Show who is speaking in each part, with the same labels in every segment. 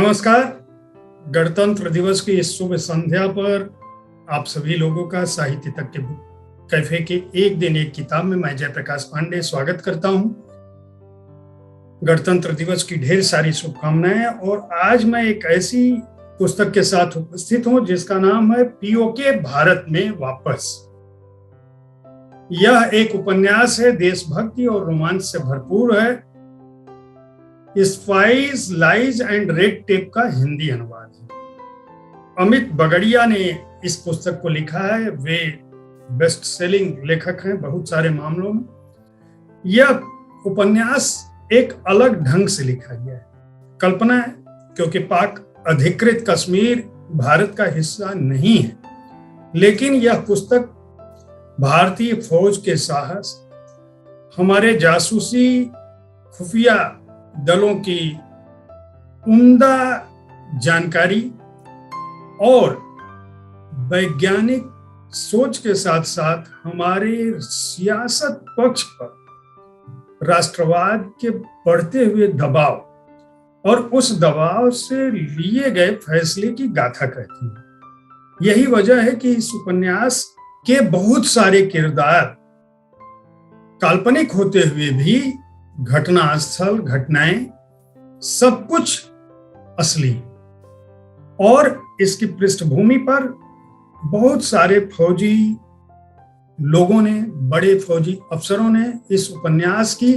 Speaker 1: नमस्कार। गणतंत्र दिवस की इस शुभ संध्या पर आप सभी लोगों का साहित्य तक के कैफे के एक दिन एक किताब में मैं जयप्रकाश पांडे स्वागत करता हूं। गणतंत्र दिवस की ढेर सारी शुभकामनाएं। और आज मैं एक ऐसी पुस्तक के साथ उपस्थित हूं जिसका नाम है पीओके भारत में वापस। यह एक उपन्यास है, देशभक्ति और रोमांच से भरपूर है। Spice, lies and red tape का हिंदी अनुवाद है। अमित बगड़िया ने इस पुस्तक को लिखा है। वे बेस्ट सेलिंग लेखक हैं बहुत सारे मामलों में। यह उपन्यास एक अलग ढंग से लिखा गया है। कल्पना है क्योंकि पाक अधिकृत कश्मीर भारत का हिस्सा नहीं है, लेकिन यह पुस्तक भारतीय फौज के साहस, हमारे जासूसी खुफिया दलों की उम्दा जानकारी और वैज्ञानिक सोच के साथ साथ हमारे सियासत पक्ष पर राष्ट्रवाद के बढ़ते हुए दबाव और उस दबाव से लिए गए फैसले की गाथा कहती है। यही वजह है कि इस उपन्यास के बहुत सारे किरदार काल्पनिक होते हुए भी घटनास्थल, घटनाएं, सब कुछ असली। और इसकी पृष्ठभूमि पर बहुत सारे फौजी लोगों ने, बड़े फौजी अफसरों ने इस उपन्यास की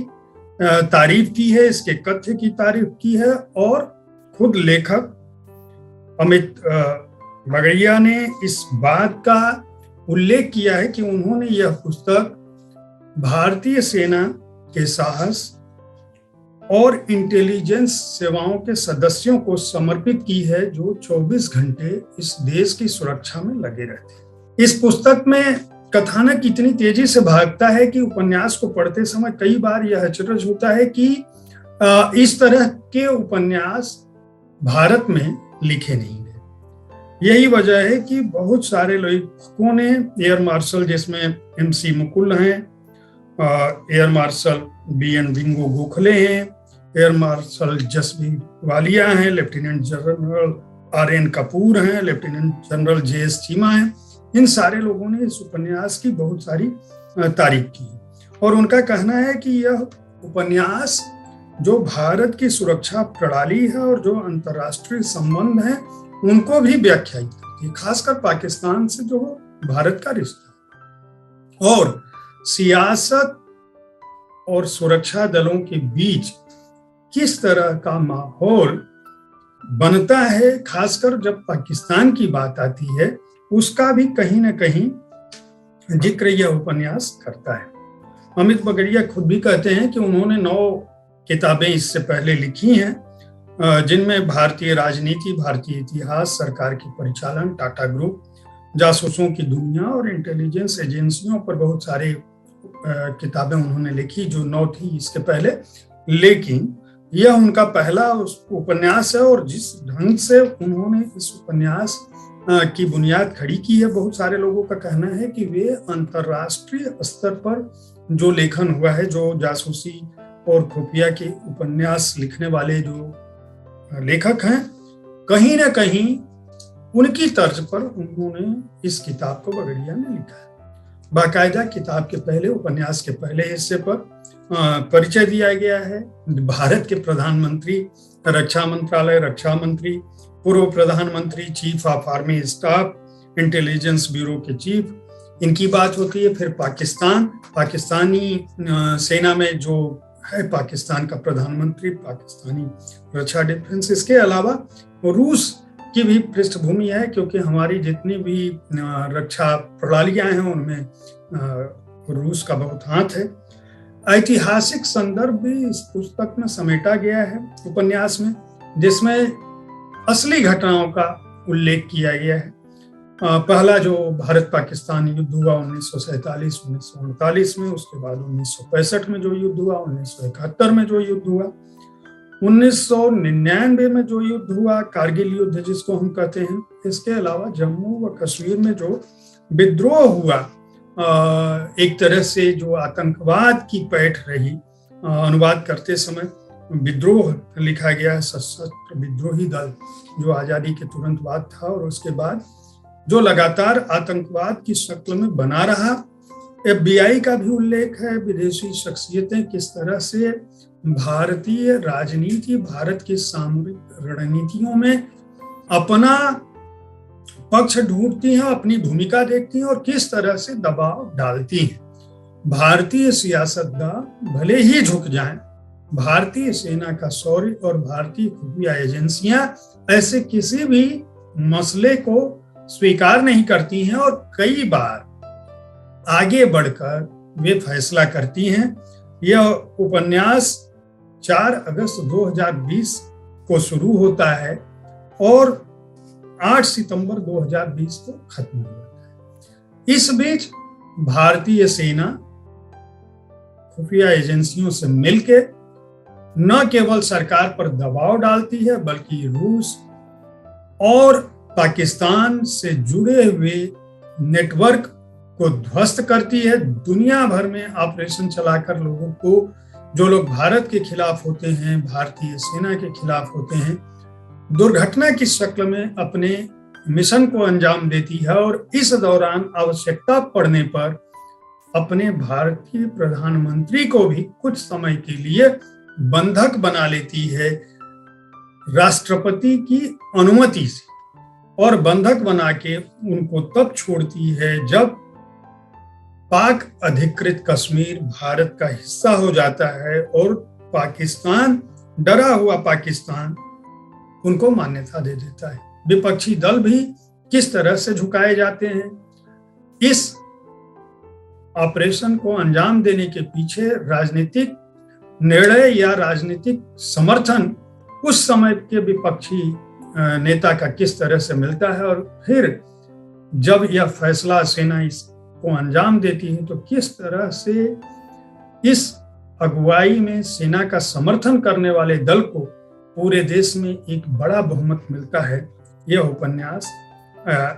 Speaker 1: तारीफ की है, इसके कथ्य की तारीफ की है। और खुद लेखक अमित बगड़िया ने इस बात का उल्लेख किया है कि उन्होंने यह पुस्तक भारतीय सेना के साहस और इंटेलिजेंस सेवाओं के सदस्यों को समर्पित की है जो 24 घंटे इस देश की सुरक्षा में लगे रहते हैं। इस पुस्तक में कथानक इतनी तेजी से भागता है कि उपन्यास को पढ़ते समय कई बार यह अचरज होता है कि इस तरह के उपन्यास भारत में लिखे नहीं गए। यही वजह है कि बहुत सारे लेखकों ने, एयर मार्शल जिसमें MC मुकुल हैं, एयर मार्शल BN विंगो गोखले हैं, एयर मार्शल जसबीर वालिया हैं, लेफ्टिनेंट जनरल RN कपूर हैं, लेफ्टिनेंट जनरल JS चीमा हैं। इन सारे लोगों ने इस उपन्यास की बहुत सारी तारीफ की और उनका कहना है कि यह उपन्यास जो भारत की सुरक्षा प्रणाली है और जो अंतर्राष्ट्रीय संबंध है उनको भी व्याख्यायित करती है, खासकर पाकिस्तान से जो भारत का रिश्ता और सियासत और सुरक्षा दलों के बीच किस तरह का माहौल बनता है, खासकर जब पाकिस्तान की बात आती है, उसका भी कहीं ना कहीं जिक्र यह उपन्यास करता है। अमित बगड़िया खुद भी कहते हैं कि उन्होंने 9 किताबें इससे पहले लिखी हैं, जिनमें भारतीय राजनीति, भारतीय इतिहास, सरकार की परिचालन, टाटा ग्रुप, जासूसों की दुनिया और इंटेलिजेंस एजेंसियों पर बहुत सारे किताबें उन्होंने लिखी जो 9 थी इसके पहले। लेकिन यह उनका पहला उपन्यास है और जिस ढंग से उन्होंने इस उपन्यास की बुनियाद खड़ी की है, बहुत सारे लोगों का कहना है कि वे अंतर्राष्ट्रीय स्तर पर जो लेखन हुआ है, जो जासूसी और खुफिया के उपन्यास लिखने वाले जो लेखक हैं, कहीं ना कहीं उनकी तर्ज पर उन्होंने इस किताब को बगड़िया ने लिखा है। बाकायदा किताब के पहले, उपन्यास के पहले हिस्से पर परिचय दिया गया है भारत के प्रधानमंत्री, रक्षा मंत्रालय, रक्षा मंत्री, पूर्व प्रधानमंत्री, chief of army staff, intelligence bureau के चीफ, इनकी बात होती है। फिर पाकिस्तानी सेना में जो है पाकिस्तान का प्रधानमंत्री, पाकिस्तानी रक्षा डिफेंस, इसके अलावा रूस की भी पृष्ठभूमि है क्योंकि हमारी जितनी भी रक्षा प्रणालियां हैं उनमें रूस का बहुत हाथ है। ऐतिहासिक संदर्भ भी इस पुस्तक में समेटा गया है उपन्यास में, जिसमें असली घटनाओं का उल्लेख किया गया है। पहला जो भारत पाकिस्तान युद्ध हुआ 1947-1948 में, उसके बाद 1965 में जो युद्ध हुआ, 1971 में जो युद्ध हुआ, 1999 में जो युद्ध हुआ, कारगिल युद्ध जिसको हम कहते हैं। इसके अलावा जम्मू व कश्मीर में जो विद्रोह हुआ, एक तरह से जो आतंकवाद की पैठ रही अनुवाद करते समय, विद्रोह लिखा गया है, सशस्त्र विद्रोही दल जो आजादी के तुरंत बाद था और उसके बाद जो लगातार आतंकवाद की शक्ल में बना रहा। FBI का भी उल्लेख है, विदेशी शख्सियतें किस तरह से भारतीय राजनीति, भारत की सामरिक रणनीतियों में अपना पक्ष ढूंढती हैं, अपनी भूमिका देखती हैं और किस तरह से दबाव डालती हैं। भारतीय सियासतदान भले ही झुक जाएं, भारतीय सेना का शौर्य और भारतीय खुफिया एजेंसियां ऐसे किसी भी मसले को स्वीकार नहीं करती हैं और कई बार आगे बढ़कर वे फैसला करती हैं। यह उपन्यास 4 अगस्त 2020 को शुरू होता है और 8 सितंबर 2020 को खत्म हो जाता है। इस बीच भारतीय सेना खुफिया एजेंसियों से मिलकर न केवल सरकार पर दबाव डालती है बल्कि रूस और पाकिस्तान से जुड़े हुए नेटवर्क को ध्वस्त करती है। दुनिया भर में ऑपरेशन चलाकर लोगों को, जो लोग भारत के खिलाफ होते हैं, भारतीय सेना के खिलाफ होते हैं, दुर्घटना की शक्ल में अपने मिशन को अंजाम देती है और इस दौरान आवश्यकता पड़ने पर अपने भारतीय प्रधानमंत्री को भी कुछ समय के लिए बंधक बना लेती है राष्ट्रपति की अनुमति से, और बंधक बना के उनको तब छोड़ती है जब पाक अधिकृत कश्मीर भारत का हिस्सा हो जाता है और पाकिस्तान, डरा हुआ पाकिस्तान, उनको मान्यता दे देता है। विपक्षी दल भी किस तरह से झुकाए जाते हैं। इस ऑपरेशन को अंजाम देने के पीछे राजनीतिक निर्णय या राजनीतिक समर्थन उस समय के विपक्षी नेता का किस तरह से मिलता है और फिर जब यह फैसला सेना इसको अंजाम देती है तो किस तरह से इस अगुवाई में सेना का समर्थन करने वाले दल को पूरे देश में एक बड़ा बहुमत मिलता है। यह उपन्यास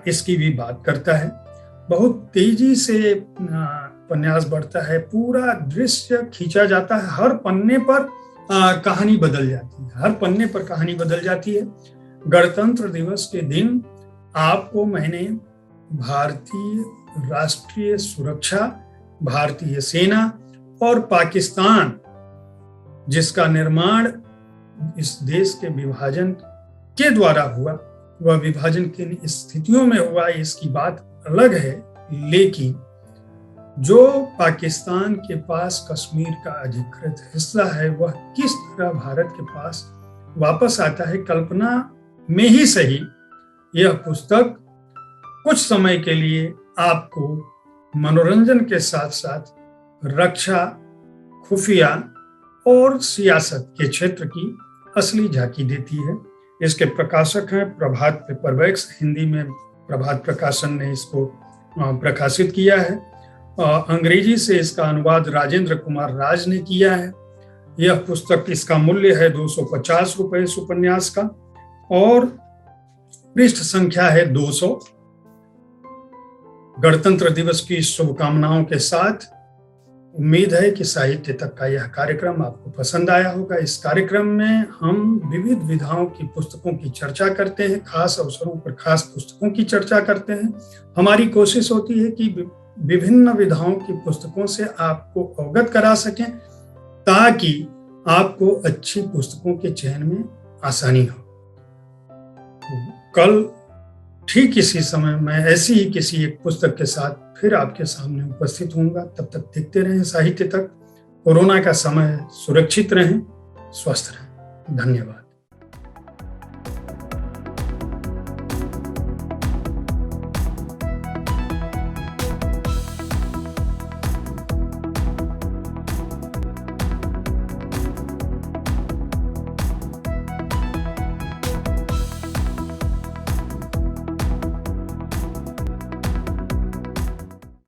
Speaker 1: इसकी भी बात करता है। बहुत तेजी से उपन्यास बढ़ता है, पूरा दृश्य खींचा जाता है, हर पन्ने पर कहानी बदल जाती है, हर पन्ने पर कहानी बदल जाती है। गणतंत्र दिवस के दिन आपको मैंने भारतीय राष्ट्रीय सुरक्षा, भारतीय सेना और पाकिस्तान जिसका निर्माण इस देश के विभाजन के द्वारा हुआ, वह विभाजन किन स्थितियों में हुआ इसकी बात अलग है, लेकिन जो पाकिस्तान के पास कश्मीर का अधिकृत हिस्सा है वह किस तरह भारत के पास वापस आता है, कल्पना में ही सही यह पुस्तक कुछ समय के लिए आपको मनोरंजन के साथ साथ रक्षा, खुफिया और सियासत के क्षेत्र की असली झांकी देती है। इसके प्रकाशक हैं प्रभात पेपरवर्क्स, हिंदी में प्रभात प्रकाशन ने इसको प्रकाशित किया है। अंग्रेजी से इसका अनुवाद राजेंद्र कुमार राज ने किया है। यह पुस्तक, इसका मूल्य है 250 रुपए इस उपन्यास का और पृष्ठ संख्या है 200। गणतंत्र दिवस की शुभकामनाओं के साथ उम्मीद है कि साहित्य तक का यह कार्यक्रम आपको पसंद आया होगा। इस कार्यक्रम में हम विविध विधाओं की पुस्तकों की चर्चा करते हैं, खास अवसरों पर खास पुस्तकों की चर्चा करते हैं। हमारी कोशिश होती है कि विभिन्न विधाओं की पुस्तकों से आपको अवगत करा सकें ताकि आपको अच्छी पुस्तकों के चयन में आसानी हो। कल ठीक इसी समय मैं ऐसी ही किसी एक पुस्तक के साथ फिर आपके सामने उपस्थित होऊंगा। तब तक देखते रहें साहित्य तक। कोरोना का समय, सुरक्षित रहें, स्वस्थ रहें। धन्यवाद।